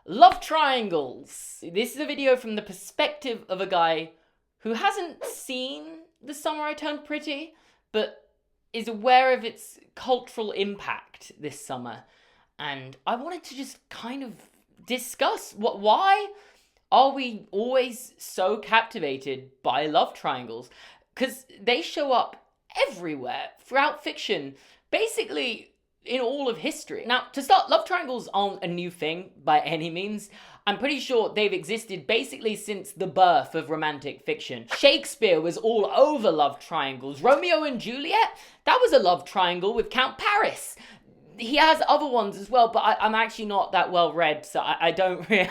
Love triangles. This is a video from the perspective of a guy who hasn't seen The Summer I Turned Pretty, but is aware of its cultural impact this summer. And I wanted to just kind of discuss why are we always so captivated by love triangles? Because they show up everywhere throughout fiction, basically in all of history. Now, to start, love triangles aren't a new thing by any means. I'm pretty sure they've existed basically since the birth of romantic fiction. Shakespeare was all over love triangles. Romeo and Juliet, that was a love triangle with Count Paris. He has other ones as well, but I'm actually not that well read, so I don't really...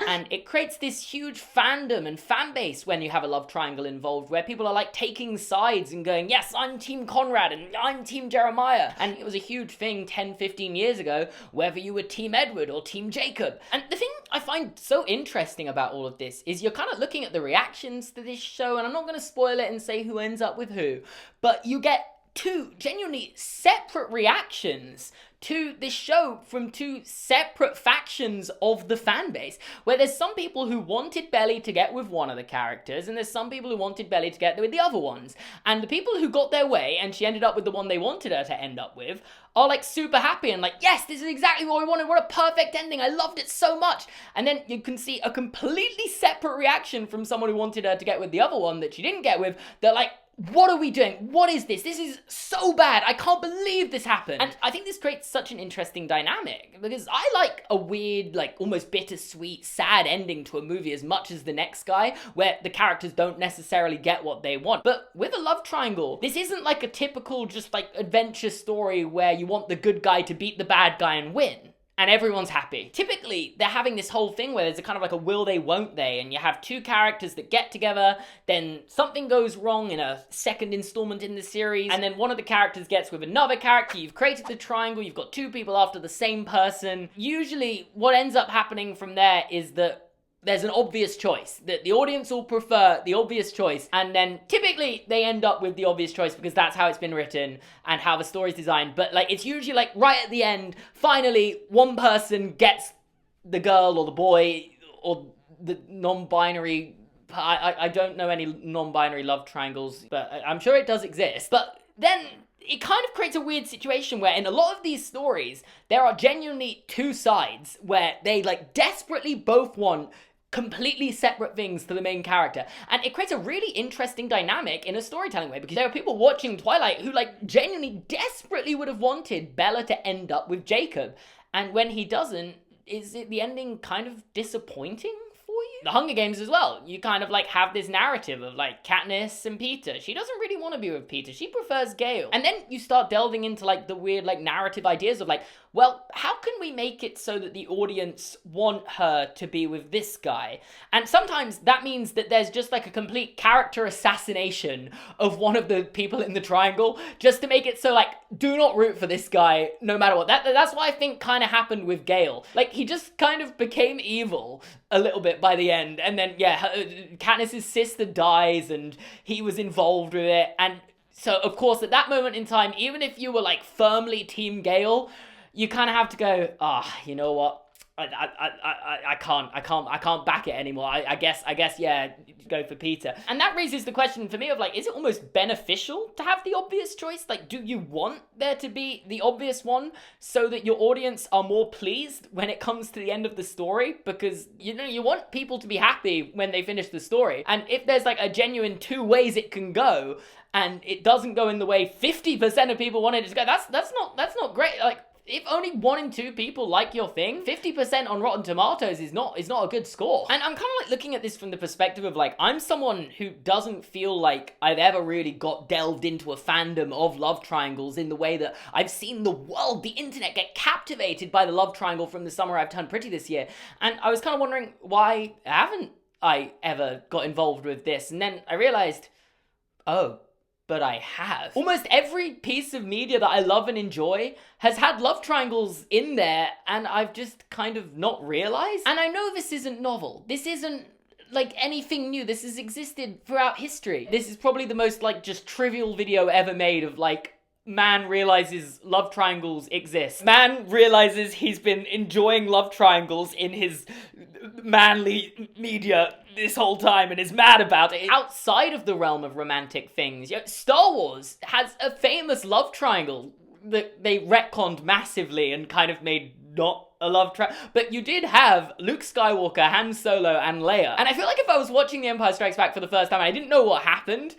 And it creates this huge fandom and fan base when you have a love triangle involved, where people are like taking sides and going, yes, I'm Team Conrad and I'm Team Jeremiah. And it was a huge thing 10, 15 years ago, whether you were Team Edward or Team Jacob. And the thing I find so interesting about all of this is you're kind of looking at the reactions to this show, and I'm not going to spoil it and say who ends up with who, but you get two genuinely separate reactions to this show from two separate factions of the fan base, where there's some people who wanted Belly to get with one of the characters, and there's some people who wanted Belly to get with the other ones. And the people who got their way, and she ended up with the one they wanted her to end up with, are like super happy and like, yes, this is exactly what we wanted, what a perfect ending, I loved it so much. And then you can see a completely separate reaction from someone who wanted her to get with the other one that she didn't get with. They're like, what are we doing? What is this? This is so bad. I can't believe this happened. And I think this creates such an interesting dynamic, because I like a weird, like almost bittersweet, sad ending to a movie as much as the next guy, where the characters don't necessarily get what they want. But with a love triangle, this isn't like a typical just like adventure story where you want the good guy to beat the bad guy and win, and everyone's happy. Typically, they're having this whole thing where there's a kind of like a will they, won't they, and you have two characters that get together, then something goes wrong in a second installment in the series, and then one of the characters gets with another character. You've created the triangle, you've got two people after the same person. Usually, what ends up happening from there is that there's an obvious choice, that the audience will prefer the obvious choice, and then typically they end up with the obvious choice because that's how it's been written and how the story's designed. But like, it's usually like right at the end, finally one person gets the girl or the boy or the non-binary. I don't know any non-binary love triangles, but I'm sure it does exist. But then it kind of creates a weird situation where in a lot of these stories, there are genuinely two sides where they like desperately both want completely separate things to the main character. And it creates a really interesting dynamic in a storytelling way, because there are people watching Twilight who like genuinely desperately would have wanted Bella to end up with Jacob. And when he doesn't, is it the ending kind of disappointing for you? The Hunger Games as well. You kind of like have this narrative of like Katniss and Peter. She doesn't really want to be with Peter. She prefers Gale. And then you start delving into like the weird like narrative ideas of like, well, how can we make it so that the audience want her to be with this guy? And sometimes that means that there's just like a complete character assassination of one of the people in the triangle, just to make it so like, do not root for this guy no matter what. That's what I think kind of happened with Gale. Like, he just kind of became evil a little bit by the end. And then, yeah, Katniss's sister dies and he was involved with it. And so, of course, at that moment in time, even if you were like firmly Team Gale, you kind of have to go, you know what? I can't back it anymore. I guess, yeah, go for Peter. And that raises the question for me of like, is it almost beneficial to have the obvious choice? Like, do you want there to be the obvious one so that your audience are more pleased when it comes to the end of the story? Because, you know, you want people to be happy when they finish the story. And if there's like a genuine two ways it can go, and it doesn't go in the way 50% of people wanted it to go, that's not great. Like, if only 1 in 2 people like your thing, 50% on Rotten Tomatoes is not a good score. And I'm kind of like looking at this from the perspective of like, I'm someone who doesn't feel like I've ever really got delved into a fandom of love triangles in the way that I've seen the world, the internet, get captivated by the love triangle from The Summer I've Turned Pretty this year. And I was kind of wondering, why haven't I ever got involved with this? And then I realized, oh, but I have. Almost every piece of media that I love and enjoy has had love triangles in there, and I've just kind of not realized. And I know this isn't novel. This isn't like anything new. This has existed throughout history. This is probably the most like just trivial video ever made of like man realizes love triangles exist. Man realizes he's been enjoying love triangles in his manly media this whole time and is mad about it. Outside of the realm of romantic things, Star Wars has a famous love triangle that they retconned massively and kind of made not a love triangle. But you did have Luke Skywalker, Han Solo, and Leia. And I feel like if I was watching The Empire Strikes Back for the first time and I didn't know what happened,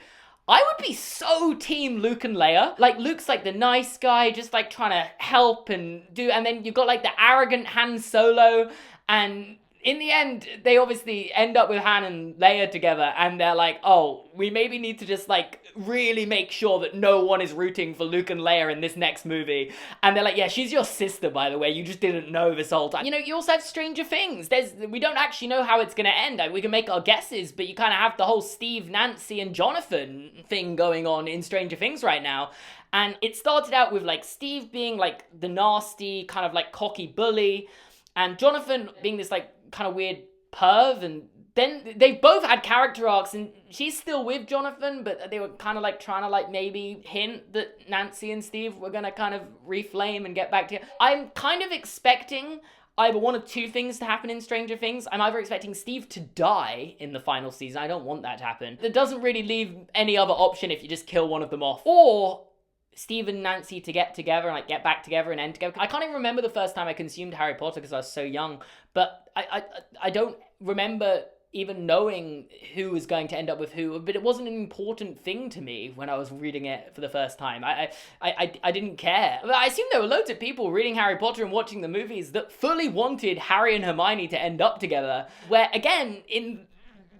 I would be so team Luke and Leia. Like, Luke's like the nice guy, just like trying to help and do, and then you've got like the arrogant Han Solo, and in the end, they obviously end up with Han and Leia together, and they're like, oh, we maybe need to just like really make sure that no one is rooting for Luke and Leia in this next movie. And they're like, yeah, she's your sister, by the way, you just didn't know this whole time. You also have Stranger Things. We don't actually know how it's gonna end. Like, we can make our guesses, but you kind of have the whole Steve, Nancy, and Jonathan thing going on in Stranger Things right now. And it started out with like Steve being like the nasty, kind of like cocky bully, and Jonathan being this like kind of weird perv, and then they've both had character arcs, and she's still with Jonathan, but they were kind of like trying to like maybe hint that Nancy and Steve were gonna kind of reflame and get back together. I'm kind of expecting either one of two things to happen in Stranger Things. I'm either expecting Steve to die in the final season. I don't want that to happen. That doesn't really leave any other option if you just kill one of them off. Or Steve and Nancy to get together and like get back together and end together. I can't even remember the first time I consumed Harry Potter because I was so young, but I don't remember even knowing who was going to end up with who, but it wasn't an important thing to me when I was reading it for the first time. I didn't care. But I assume there were loads of people reading Harry Potter and watching the movies that fully wanted Harry and Hermione to end up together, where again, in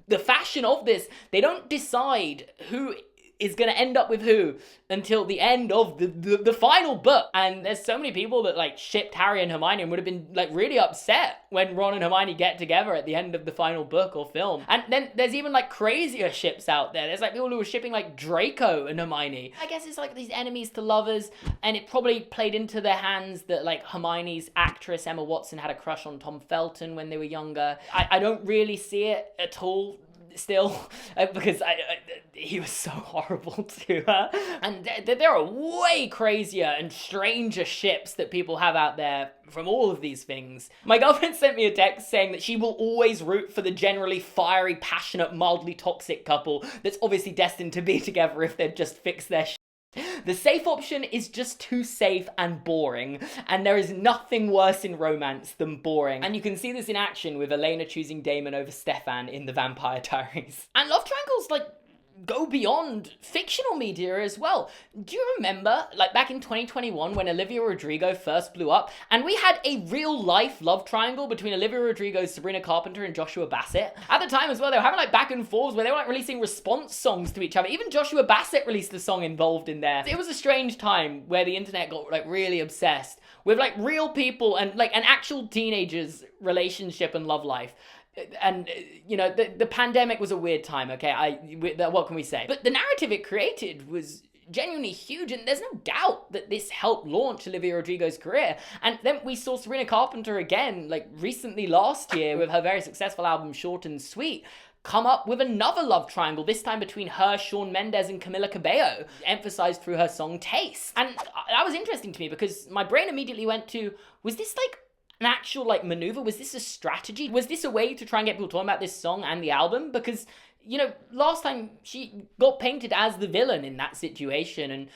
the fashion of this, they don't decide who is going to end up with who until the end of the final book. And there's so many people that like shipped Harry and Hermione and would have been like really upset when Ron and Hermione get together at the end of the final book or film. And then there's even like crazier ships out there. There's like people who were shipping like Draco and Hermione. I guess it's like these enemies to lovers, and it probably played into their hands that like Hermione's actress Emma Watson had a crush on Tom Felton when they were younger. I don't really see it at all still, because he was so horrible to her. And there are way crazier and stranger ships that people have out there from all of these things. My girlfriend sent me a text saying that she will always root for the generally fiery, passionate, mildly toxic couple that's obviously destined to be together if they'd just fix their shit. The safe option is just too safe and boring, and there is nothing worse in romance than boring. And you can see this in action with Elena choosing Damon over Stefan in The Vampire Diaries. And love triangles, like, go beyond fictional media as well. Do you remember, like, back in 2021 when Olivia Rodrigo first blew up, and we had a real-life love triangle between Olivia Rodrigo, Sabrina Carpenter, and Joshua Bassett? At the time as well, they were having, like, back and forths where they were, like, releasing response songs to each other. Even Joshua Bassett released a song involved in there. It was a strange time where the internet got, like, really obsessed with, like, real people and, like, an actual teenager's relationship and love life. And, you know, the pandemic was a weird time, okay? What can we say? But the narrative it created was genuinely huge, and there's no doubt that this helped launch Olivia Rodrigo's career. And then we saw Sabrina Carpenter again, like, recently last year with her very successful album Short and Sweet, come up with another love triangle, this time between her, Shawn Mendes, and Camila Cabello, emphasized through her song Taste. And that was interesting to me because my brain immediately went to, was this, like, an actual, like, maneuver? Was this a strategy? Was this a way to try and get people talking about this song and the album? Because, you know, last time she got painted as the villain in that situation, and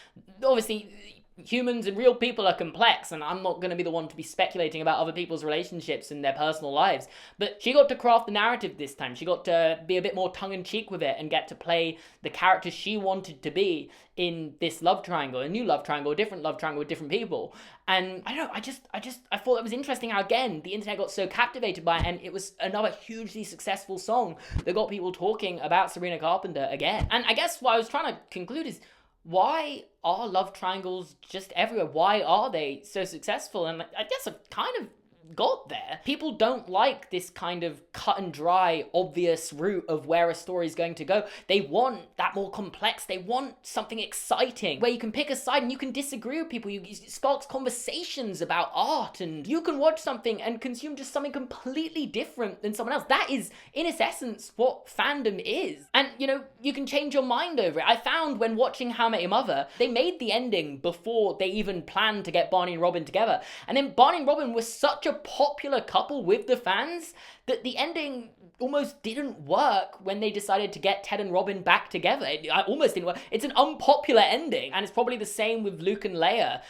obviously humans and real people are complex, and I'm not going to be the one to be speculating about other people's relationships and their personal lives, but she got to craft the narrative this time. She got to be a bit more tongue-in-cheek with it and get to play the character she wanted to be in this love triangle, a new love triangle, a different love triangle with different people. And I don't know, I thought it was interesting how, again, the internet got so captivated by it, and it was another hugely successful song that got people talking about Sabrina Carpenter again. And I guess what I was trying to conclude is, why are love triangles just everywhere? Why are they so successful? And I guess I've kind of got there. People don't like this kind of cut and dry, obvious route of where a story is going to go. They want that more complex. They want something exciting where you can pick a side and you can disagree with people. You sparks conversations about art, and you can watch something and consume just something completely different than someone else. That is, in its essence, what fandom is. And, you know, you can change your mind over it. I found when watching How I Met Your Mother, they made the ending before they even planned to get Barney and Robin together. And then Barney and Robin were such a popular couple with the fans that the ending almost didn't work when they decided to get Ted and Robin back together. It almost didn't work. It's an unpopular ending, and it's probably the same with Luke and Leia.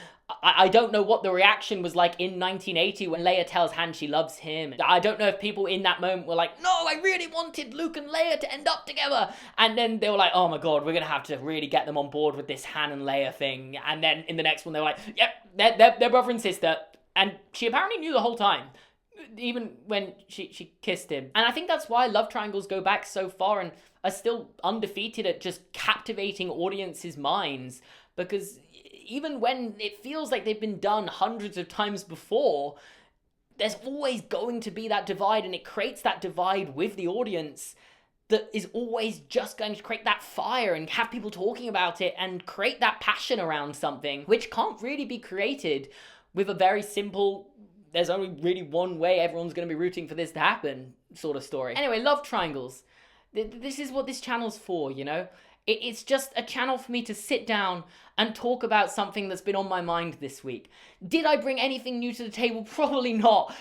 I don't know what the reaction was like in 1980 when Leia tells Han she loves him. I don't know if people in that moment were like, no, I really wanted Luke and Leia to end up together. And then they were like, oh my god, we're going to have to really get them on board with this Han and Leia thing. And then in the next one, they were like, yep, they're brother and sister. And she apparently knew the whole time, even when she kissed him. And I think that's why love triangles go back so far and are still undefeated at just captivating audiences' minds. Because even when it feels like they've been done hundreds of times before, there's always going to be that divide, and it creates that divide with the audience that is always just going to create that fire and have people talking about it and create that passion around something, which can't really be created with a very simple, there's only really one way everyone's going to be rooting for this to happen sort of story. Anyway, love triangles. This is what this channel's for, you know? It's just a channel for me to sit down and talk about something that's been on my mind this week. Did I bring anything new to the table? Probably not.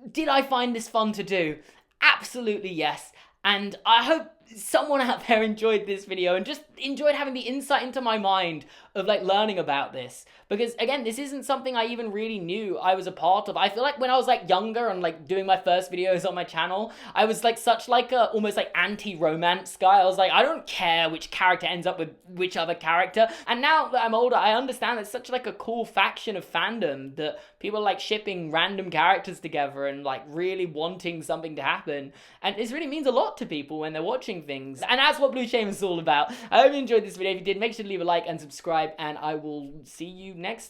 Did I find this fun to do? Absolutely yes. And I hope someone out there enjoyed this video and just enjoyed having the insight into my mind of like learning about this. Because again, this isn't something I even really knew I was a part of. I feel like when I was like younger and like doing my first videos on my channel, I was like such like a almost like anti-romance guy. I was like, I don't care which character ends up with which other character. And now that I'm older, I understand it's such like a cool faction of fandom that people like shipping random characters together and like really wanting something to happen. And this really means a lot to people when they're watching things. And that's what Blue Shame is all about. I hope you enjoyed this video. If you did, make sure to leave a like and subscribe, and I will see you next time.